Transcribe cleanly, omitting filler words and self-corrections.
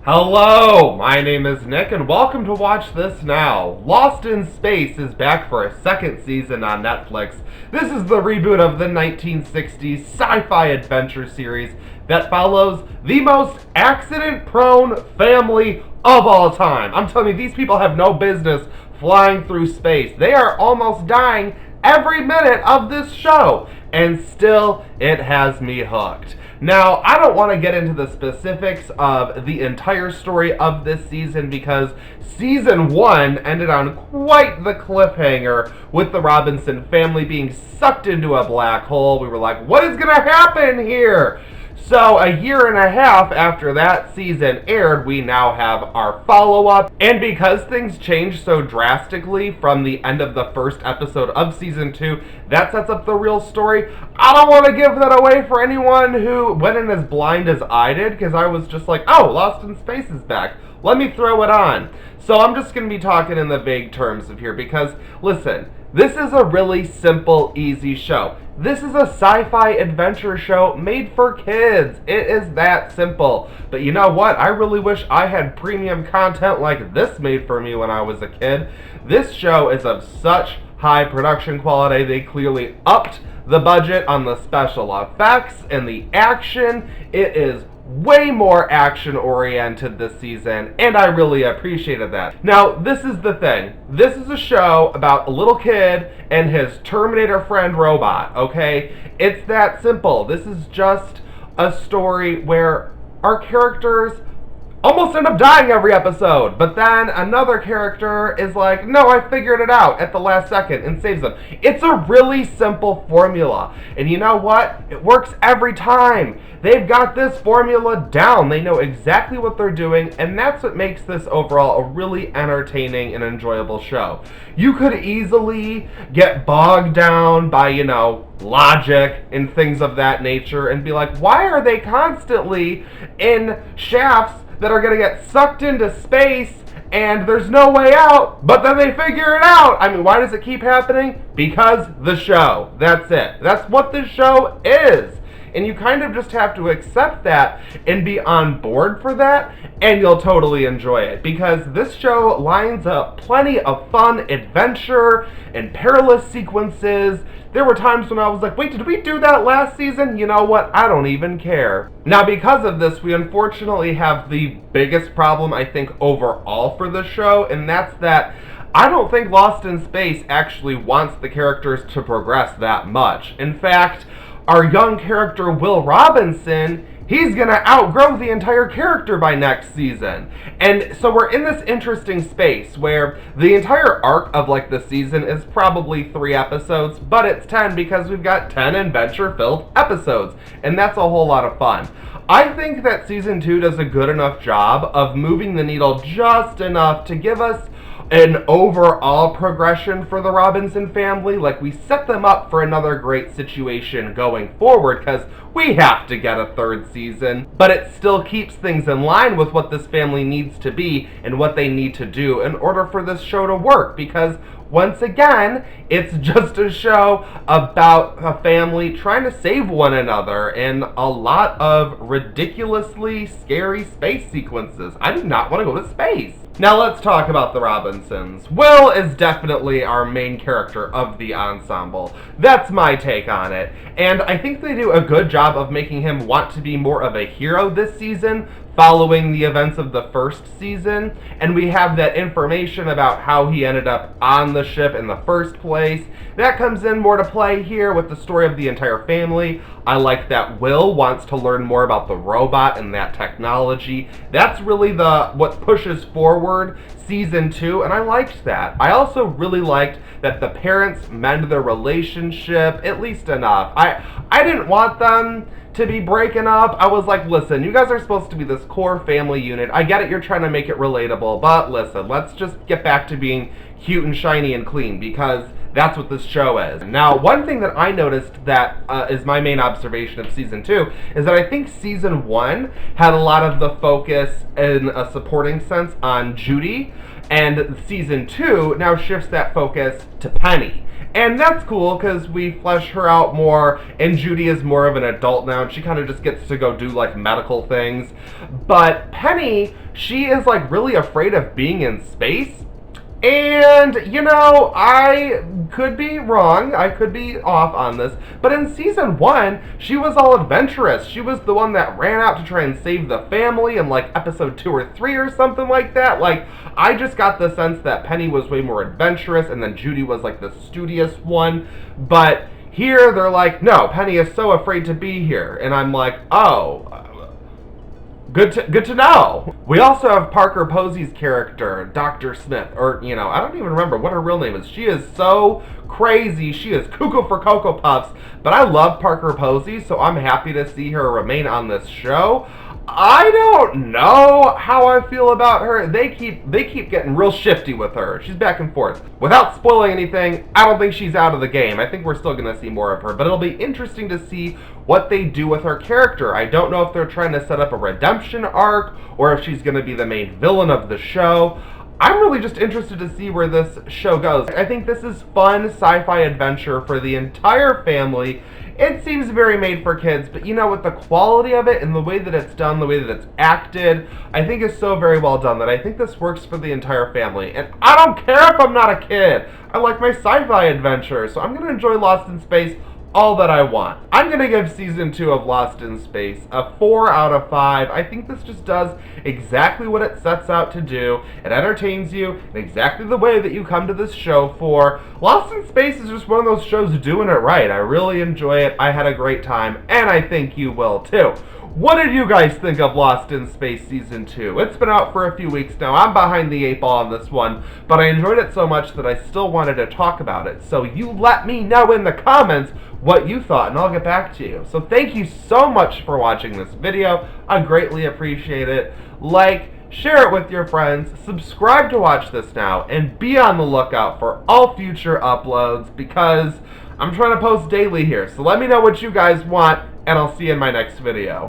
Hello, my name is Nick and welcome to Watch This Now. Lost in Space is back for a second season on Netflix. This is the reboot of the 1960s sci-fi adventure series that follows the most accident-prone family of all time. I'm telling you, these people have no business flying through space. They are almost dying every minute of this show, and still it has me hooked. Now, I don't want to get into the specifics of the entire story of this season because season 1 ended on quite the cliffhanger with the Robinson family being sucked into a black hole. We were like, what is going to happen here? So a year and a half after that season aired, we now have our follow-up. And because things changed so drastically from the end of the first episode of season 2, that sets up the real story. I don't want to give that away for anyone who went in as blind as I did, because I was just like, oh, Lost in Space is back. Let me throw it on. So I'm just going to be talking in the vague terms of here because, listen, this is a really simple, easy show. This is a sci-fi adventure show made for kids. It is that simple. But you know what? I really wish I had premium content like this made for me when I was a kid. This show is of such high production quality. They clearly upped the budget on the special effects and the action. It is way more action-oriented this season, and I really appreciated that. Now, this is the thing. This is a show about a little kid and his Terminator friend robot, okay? It's that simple. This is just a story where our characters almost end up dying every episode, but then another character is like, no, I figured it out at the last second and saves them. It's a really simple formula, and you know what? It works every time. They've got this formula down. They know exactly what they're doing, and that's what makes this overall a really entertaining and enjoyable show. You could easily get bogged down by, logic and things of that nature and be like, why are they constantly in shafts that are going to get sucked into space and there's no way out, but then they figure it out? I mean, why does it keep happening? Because the show. That's it. That's what this show is. And you kind of just have to accept that and be on board for that, and you'll totally enjoy it. Because this show lines up plenty of fun adventure and perilous sequences. There were times when I was like, wait, did we do that last season? You know what? I don't even care. Now, because of this, we unfortunately have the biggest problem, I think, overall for the show, and that's that I don't think Lost in Space actually wants the characters to progress that much. In fact, our young character, Will Robinson, he's going to outgrow the entire character by next season. And so we're in this interesting space where the entire arc of the season is probably 3 episodes, but it's 10 because we've got 10 adventure-filled episodes. And that's a whole lot of fun. I think that season 2 does a good enough job of moving the needle just enough to give us an overall progression for the Robinson family. We set them up for another great situation going forward because we have to get a 3rd season, but it still keeps things in line with what this family needs to be and what they need to do in order for this show to work, because once again, it's just a show about a family trying to save one another in a lot of ridiculously scary space sequences. I do not want to go to space. Now let's talk about the Robinsons. Will is definitely our main character of the ensemble. That's my take on it. And I think they do a good job of making him want to be more of a hero this season, following the events of the first season, and we have that information about how he ended up on the ship in the first place. That comes in more to play here with the story of the entire family. I like that Will wants to learn more about the robot and that technology. That's really what pushes forward season 2, and I liked that. I also really liked that the parents mend their relationship, at least enough. I didn't want them to be breaking up. I was like, listen, you guys are supposed to be this core family unit. I get it, you're trying to make it relatable, but listen, let's just get back to being cute and shiny and clean, because that's what this show is. Now, one thing that I noticed that is my main observation of season 2 is that I think season 1 had a lot of the focus in a supporting sense on Judy, and season 2 now shifts that focus to Penny. And that's cool because we flesh her out more, and Judy is more of an adult now, and she kind of just gets to go do like medical things. But Penny, she is like really afraid of being in space. And, you know, I could be wrong, I could be off on this, but in season 1, she was all adventurous. She was the one that ran out to try and save the family in like episode 2 or 3 or something like that. Like, I just got the sense that Penny was way more adventurous, and then Judy was like the studious one. But here they're like, no, Penny is so afraid to be here. And I'm like, oh, good to know. We also have Parker Posey's character, Dr. Smith, or, you know, I don't even remember what her real name is. She is so crazy. She is cuckoo for Cocoa Puffs. But I love Parker Posey, so I'm happy to see her remain on this show. I don't know how I feel about her. They keep getting real shifty with her. She's back and forth. Without spoiling anything, I don't think she's out of the game. I think we're still going to see more of her, but it'll be interesting to see what they do with her character. I don't know if they're trying to set up a redemption arc or if she's going to be the main villain of the show. I'm really just interested to see where this show goes. I think this is fun sci-fi adventure for the entire family. It seems very made for kids, but you know what, the quality of it and the way that it's done, the way that it's acted, I think is so very well done that I think this works for the entire family. And I don't care if I'm not a kid. I like my sci-fi adventure, so I'm going to enjoy Lost in Space all that I want. I'm going to give season 2 of Lost in Space a 4 out of 5. I think this just does exactly what it sets out to do. It entertains you in exactly the way that you come to this show for. Lost in Space is just one of those shows doing it right. I really enjoy it. I had a great time, and I think you will too. What did you guys think of Lost in Space Season 2? It's been out for a few weeks now. I'm behind the 8 ball on this one, but I enjoyed it so much that I still wanted to talk about it. So you let me know in the comments what you thought, and I'll get back to you. So thank you so much for watching this video. I greatly appreciate it. Like, share it with your friends, subscribe to watch this now, and be on the lookout for all future uploads because I'm trying to post daily here. So let me know what you guys want, and I'll see you in my next video.